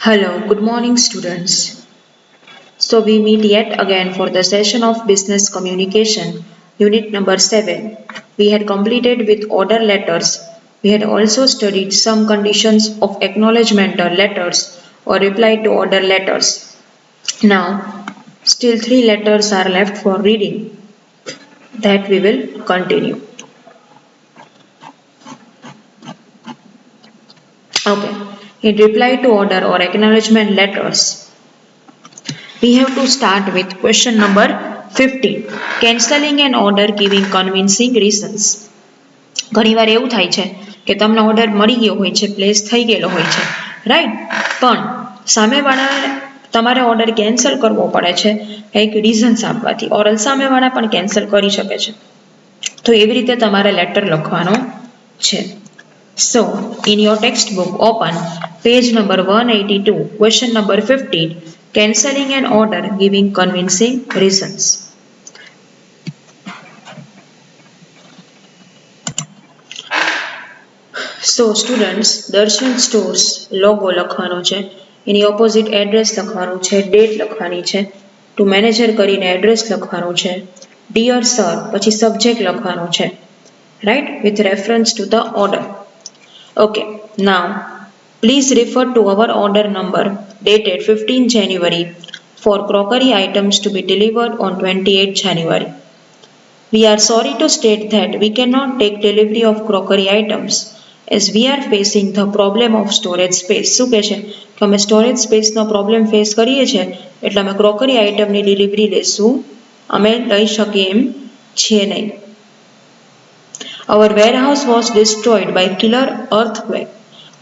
Hello, good morning, students. So, we meet yet again for the session of Business Communication, Unit number 7. We had completed with order letters. We had also studied some conditions of acknowledgement letters or reply to order letters. Now, still three letters are left for reading that we will continue. Okay. In reply to order or acknowledgement letters, we have to start with question number 15. Cancelling an order giving convincing reasons. ઘણીવાર એવું થાય છે કે તમને order મળી ગયો હોય છે, પ્લેસ થઈ ગયેલો હોય છે, રાઈટ? પણ સામેવાળા તમારે ઓર્ડર કેન્સલ કરવો પડે છે કંઈક રીઝન્સ આપવાથી, ઓર સામેવાળા પણ કેન્સલ કરી શકે છે. તો એવી રીતે તમારે લેટર લખવાનો છે. So, in your textbook, open page number 182, question number 15, cancelling an order giving convincing reasons. So, students, દર્શન સ્ટોર્સ લોગો લખવાનો છે, એની ઓપોઝિટ એડ્રેસ લખવાનું છે, ડેટ લખવાની છે, ટુ મેનેજર કરીને એડ્રેસ લખવાનું છે, ડિયર સર પછી સબ્જેક્ટ લખવાનું છે, right, with reference to the order. Okay, now please refer to our order number dated 15 January for crockery items to be delivered on 28 January. We are sorry to state that we cannot take delivery of crockery items as we are facing the problem of storage space. શું કહે છે કે અમે storage સ્પેસનો problem face કરીએ છીએ એટલે અમે crockery આઇટમની delivery લેશું, અમે લઈ શકીએ એમ છીએ નહીં. Our warehouse was destroyed by killer earthquake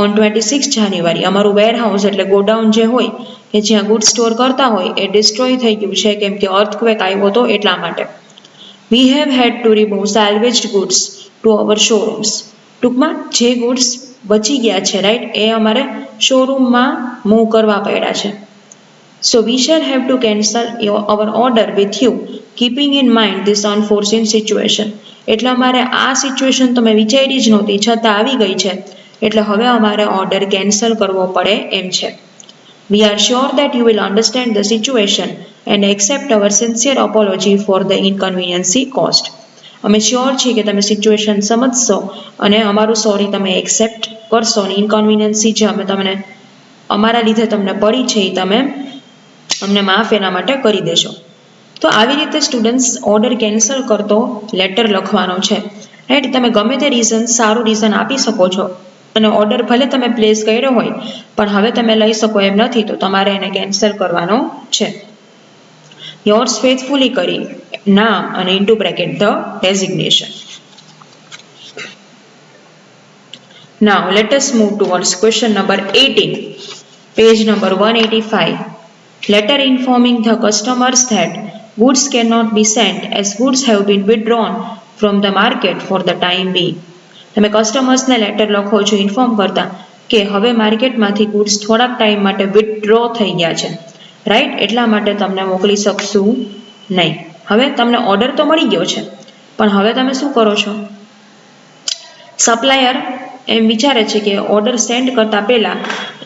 on 26 January. અમારું વેરહાઉસ એટલે ગોડાઉન જે હોય કે જ્યાં ગુડ સ્ટોર કરતા હોય એ ડિસ્ટ્રોય થઈ ગયું છે કેમ કે અર્થક્વેક આવ્યો હતો એટલા માટે. We have had to remove salvaged goods to our showrooms. ટૂંકમાં જે ગુડ્સ બચી ગયા છે, રાઈટ, એ અમારે શોરૂમમાં મૂવ કરવા પડ્યા છે. So we shall have to cancel our order with you, keeping in mind this unforeseen situation. એટલે અમારે આ સિચ્યુએશન તો મેં વિચારી જ નહોતી છતાં આવી ગઈ છે એટલે હવે અમારે ઓર્ડર કેન્સલ કરવો પડે એમ છે. We are sure that you will understand the situation and accept our sincere apology for the inconvenience caused. અમે શ્યોર છીએ કે તમે સિચ્યુએશન સમજશો અને અમારું સોરી તમે એક્સેપ્ટ કરશો અને ઇન્કન્વીનિયન્સી જે અમે તમને અમારા લીધે તમને પડી છે એ તમે અમને માફ એના માટે કરી દેશો. તો આવી રીતે સ્ટુડન્ટ્સ ઓર્ડર કેન્સલ કરતો લેટર લખવાનો છે, રાઈટ. તમે ગમે તે રીઝન, સારું રીઝન આપી શકો છો અને ઓર્ડર ભલે તમે પ્લેસ કર્યો હોય પણ હવે તમે લઈ શકો એમ નથી તો તમારે એને કેન્સલ કરવાનો છે. યોર્સ ફેથફુલી કરી નામ અને into bracket the designation. Now let us move towards question number 18, page number 185. Letter informing the customers that goods cannot be sent as goods have been withdrawn from the market for the time being. તમે કસ્ટમર્સને letter લખો છો inform કરતા કે હવે માર્કેટમાંથી goods થોડાક time માટે withdraw થઈ ગયા છે, રાઈટ, એટલા માટે તમને મોકલી શકશું નહીં. હવે તમને ઓર્ડર તો મળી ગયો છે પણ હવે તમે શું કરો છો? સપ્લાયર એમ વિચારે છે કે ઓર્ડર સેન્ડ કરતાં પહેલાં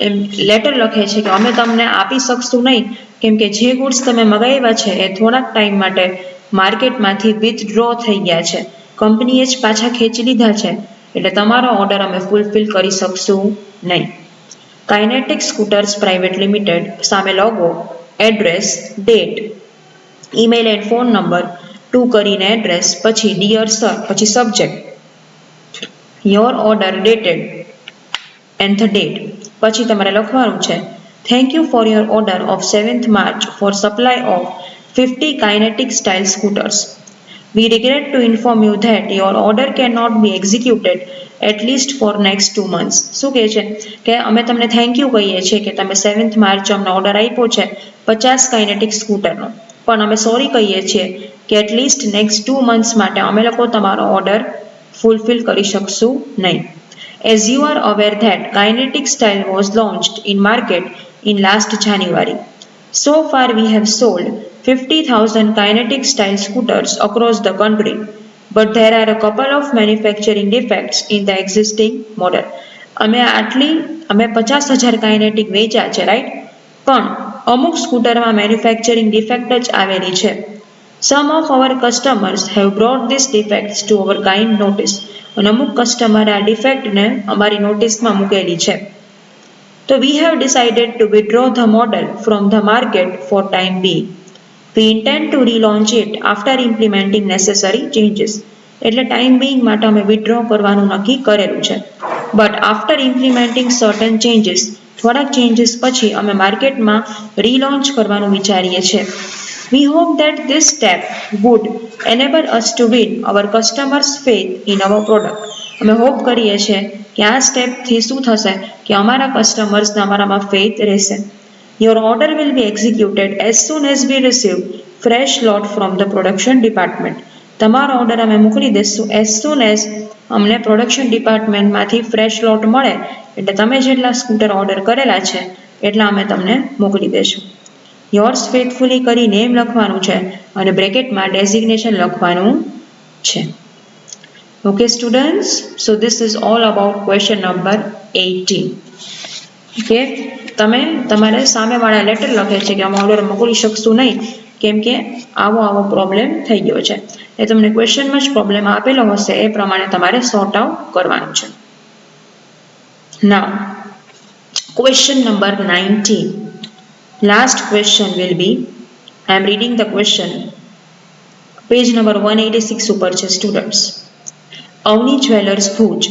એમ લેટર લખે છે કે અમે તમને આપી શકશું નહીં કેમ કે જે ગુડ્સ તમે મગાવ્યા છે એ થોડાક ટાઈમ માટે માર્કેટમાંથી વિથડ્રો થઈ ગયા છે, કંપનીએ જ પાછા ખેંચી લીધા છે એટલે તમારો ઓર્ડર અમે ફૂલફિલ કરી શકશું નહીં. કાઇનેટિક સ્કૂટર્સ પ્રાઇવેટ લિમિટેડ, સામે logo, address, date, email and phone number, to કરીને એડ્રેસ, પછી ડિયર સર, પછી subject, your order dated and the date, પછી તમારે લખવાનું છે thank you for your order of 7th March for supply of 50 kinetic style scooters. We regret to inform you that your order cannot be executed at least for next 2 months. શું કહે છે કે અમે તમને થેન્ક યુ કહીએ છીએ કે તમે 7th March અમને ઓર્ડર આપ્યો છે 50 કાઇનેટિક સ્કૂટરનો, પણ અમે સોરી કહીએ છીએ કે એટલીસ્ટ નેક્સ્ટ 2 months માટે અમે લોકો તમારો ઓર્ડર ફૂલફિલ કરી શકશું નહીં. As you are aware that kinetic style was launched in market in last January. So far we have sold 50,000 kinetic style scooters across the country, but there are a couple of manufacturing defects in the existing model. અમે 50,000 kinetic વેચ્યા છે, right, પણ અમુક સ્કૂટરમાં manufacturing defect જ આવેલી છે. Some of our customers have brought this defects to our kind notice. અને અમુક કસ્ટમરે આ ડિફેક્ટને અમારી નોટિસમાં મૂકેલી છે. તો we have decided to withdraw the model from the market for time being. We intend to relaunch it after implementing necessary changes. એટલે time being માટે અમે વિથડ્રો કરવાનું નક્કી કરેલું છે. But after implementing certain changes, થોડાક ચેન્જીસ પછી અમે માર્કેટમાં રીલોન્ચ કરવાનું વિચારીએ છીએ. We hope that this step would enable us to win our customers faith in our product. અમે હોપ કરીએ છીએ કે આ સ્ટેપથી શું થશે કે અમારા કસ્ટમર્સને અમારામાં ફેથ રહેશે. Your order will be executed as soon as V receive fresh lot from the production department. તમારો ઓર્ડર અમે મોકલી દઈશું એઝ સૂન એઝ અમને પ્રોડક્શન ડિપાર્ટમેન્ટમાંથી ફ્રેશ લોટ મળે, એટલે તમે જેટલા સ્કૂટર ઓર્ડર કરેલા છે એટલા અમે તમને મોકલી દઈશું. યોર્સ ફેથફુલી કરી નેમ લખવાનું છે અને બ્રેકેટમાં ડેઝિગ્નેશન લખવાનું છે. Okay students, so this is all about question number 18. Okay, તમારે સામેવાળા લેટર લખે છે કે અમે ઓર્ડર મોકલી શકશું નહીં કેમ કે આવો પ્રોબ્લેમ થઈ ગયો છે. એ તમને ક્વેશ્ચનમાં જ પ્રોબ્લેમ આપેલો હશે, એ પ્રમાણે તમારે સોર્ટ આઉટ કરવાનું છે. નાઉ question number 19. Last question will be, I am reading the question, page number 186 ઉપર છે students. Avni Jewellers Bhuj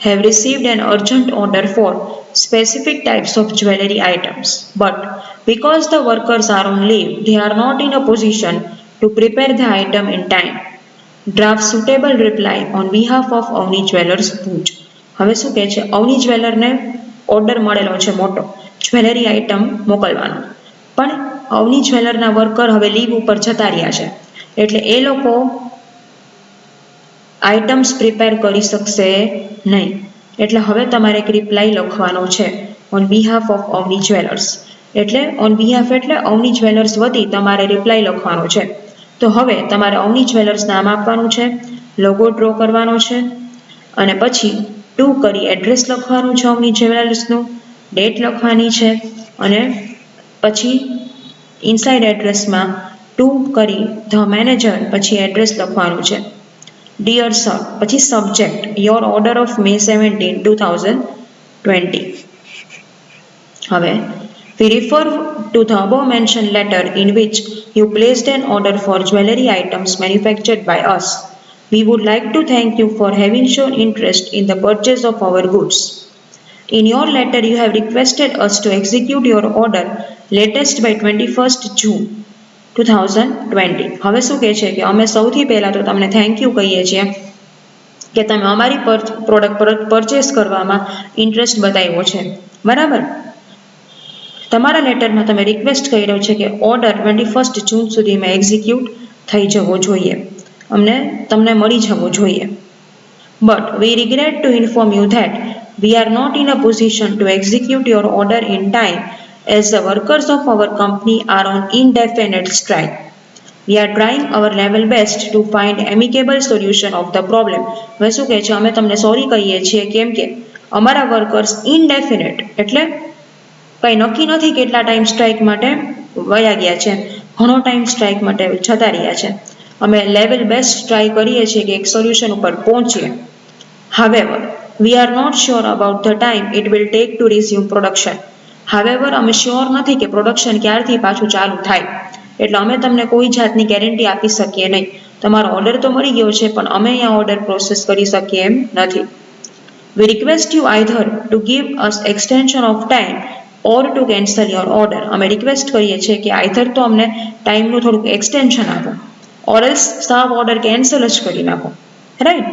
have received an urgent order for specific types of jewellery items, but because the workers are on leave, they are not in a position to prepare the item in time. Draft suitable reply on behalf of Avni Jewellers Bhuj. હવે શું કહે છે, Avani જ્વેલરને order મળેલો છે મોટો jewellery item મોકલવાનો, પણ Avani જ્વેલરના worker હવે લીવ ઉપર જતા રહ્યા છે, એટલે એ લોકો આઇટમ્સ પ્રિપેર કરી શકશે નહીં. એટલે હવે તમારે એક રિપ્લાય લખવાનો છે on behalf of Avani jewellers. એટલે ઓન બિહાફ એટલે અવની જ્વેલર્સ વતી તમારે રિપ્લાય લખવાનો છે. તો હવે તમારે અવની જ્વેલર્સ નામ આપવાનું છે, લોગો ડ્રો કરવાનો છે, અને પછી ટુ કરી એડ્રેસ લખવાનું છે અવની જ્વેલર્સનું, ડેટ લખવાની છે, અને પછી ઇનસાઇડ એડ્રેસમાં ટુ કરી ધ મેનેજર પછી એડ્રેસ લખવાનું છે. ડિયર સર પછી subject your order of May 17, 2020. હવે we refer to the above mentioned letter in which you placed an order for jewellery items manufactured by us. We would like to thank you for having shown interest in the purchase of our goods. In your letter you have requested us to execute your order latest by 21st June 2020. હવે શું કહે છે કે અમે સૌથી પહેલાં તો તમને થેન્ક યુ કહીએ છીએ કે તમે અમારી પ્રોડક્ટ પરચેસ કરવામાં ઇન્ટરેસ્ટ બતાવ્યો છે, બરાબર. તમારા લેટરમાં તમે રિક્વેસ્ટ કર્યો છે કે ઓર્ડર 21st જૂન સુધીમાં એક્ઝિક્યુટ થઈ જવો જોઈએ, તમને મળી જવો જોઈએ. But we regret two inform you that we are not in a position to execute your order in time as the workers of our company are on indefinite strike. We are trying our level best to find amicable solution of the problem. હવે શું કહે છે, અમે તમને sorry કહીએ છીએ કેમ કે અમારા વર્કર્સ ઇનડેફિનેટ એટલે કંઈ નક્કી નથી કેટલા ટાઈમ સ્ટ્રાઇક માટે વયા ગયા છે, ઘણો ટાઈમ સ્ટ્રાઇક માટે જતા રહ્યા છે. અમે લેવલ બેસ્ટ ટ્રાય કરીએ છીએ કે એક સોલ્યુશન ઉપર પહોંચીએ. However, we are not sure about the time it will take to resume production. However, અમે શ્યોર નથી કે પ્રોડક્શન ક્યારથી પાછું ચાલુ થાય, એટલે અમે તમને કોઈ જાતની ગેરંટી આપી શકીએ નહીં. તમારો ઓર્ડર તો મળી ગયો છે પણ અમે અહીંયા ઓર્ડર પ્રોસેસ કરી શકીએ એમ નથી. We request you either to give us extension of time or to cancel your order. અમે રિક્વેસ્ટ કરીએ છીએ કે આઈધર તો અમને ટાઈમનું થોડુંક એક્સટેન્શન આપો ઓર એલ્સ સાવ ઓર્ડર કેન્સલ જ કરી નાખો, રાઈટ.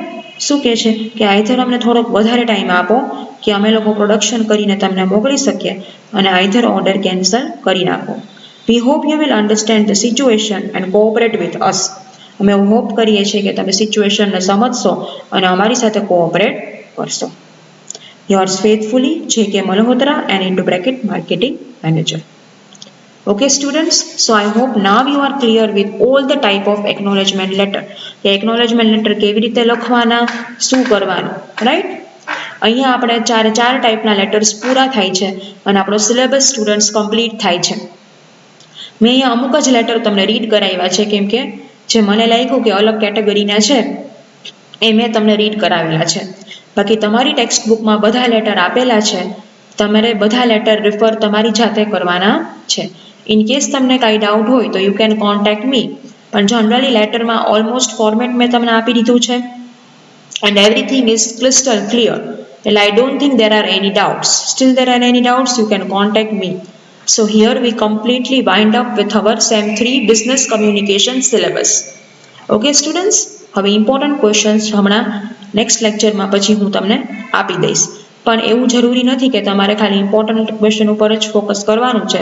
શું કહે છે કે આઈધર અમને થોડોક વધારે ટાઈમ આપો કે અમે લોકો પ્રોડક્શન કરીને તમને મોકલી શકીએ, અને આઈધર ઓર્ડર કેન્સલ કરી નાખો. We hope you will understand the situation and cooperate with us. અમે એવું હોપ કરીએ છીએ કે તમે સિચ્યુએશનને સમજશો અને અમારી સાથે કોઓપરેટ કરશો. Yours faithfully J.K. Malhotra and into bracket marketing manager. Okay students, so I hope now you are clear with all the type of acknowledgement letter. કે acknowledgement letter કેવી રીતે લખવાના, શું કરવાનું, રાઈટ. અહીંયા આપણે ચાર ટાઈપના લેટર્સ પૂરા થાય છે અને આપણો સિલેબસ સ્ટુડન્ટ્સ કમ્પ્લીટ થાય છે. મેં અહીંયા અમુક જ લેટર તમને રીડ કરાવ્યા છે, કેમ કે જે મને લાગ્યું કે અલગ કેટેગરીના છે એ મેં તમને રીડ કરાવેલા છે. બાકી તમારી ટેક્સ્ટ બુકમાં બધા લેટર આપેલા છે, તમારે બધા લેટર રિફર તમારી જાતે કરવાના છે. ઇન કેસ તમને કાંઈ ડાઉટ હોય તો યુ કેન કોન્ટેક્ટ મી, પણ જનરલી લેટરમાં ઓલમોસ્ટ ફોર્મેટ મેં તમને આપી દીધું છે and everything is crystal clear. Well, I don't think there are any doubts. Still there are any doubts, you can contact me. So here we completely wind up with our SEM 3 business communication syllabus. Okay students, હવે important questions હમણાં next લેક્ચરમાં પછી હું તમને આપી દઈશ. પણ એવું જરૂરી નથી કે તમારે ખાલી ઇમ્પોર્ટન્ટ ક્વેશ્ચન ઉપર જ ફોકસ કરવાનું છે,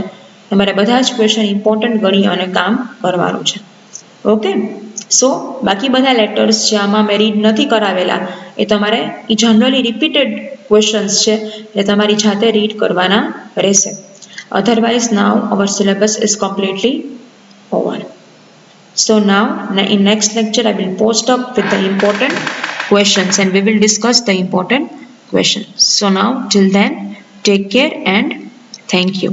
તમારે બધા જ ક્વેશ્ચન ઇમ્પોર્ટન્ટ ગણી અને કામ કરવાનું છે. ઓકે, સો બાકી બધા લેટર્સ જે આમાં મેં રીડ નથી કરાવેલા એ તમારે એ જનરલી રિપીટેડ ક્વેશ્ચન્સ છે એટલે તમારી જાતે રીડ કરવાના રહેશે. Otherwise now our syllabus is completely over. So now in next lecture I will post up with the important questions and we will discuss the important questions. So now till then take care and thank you.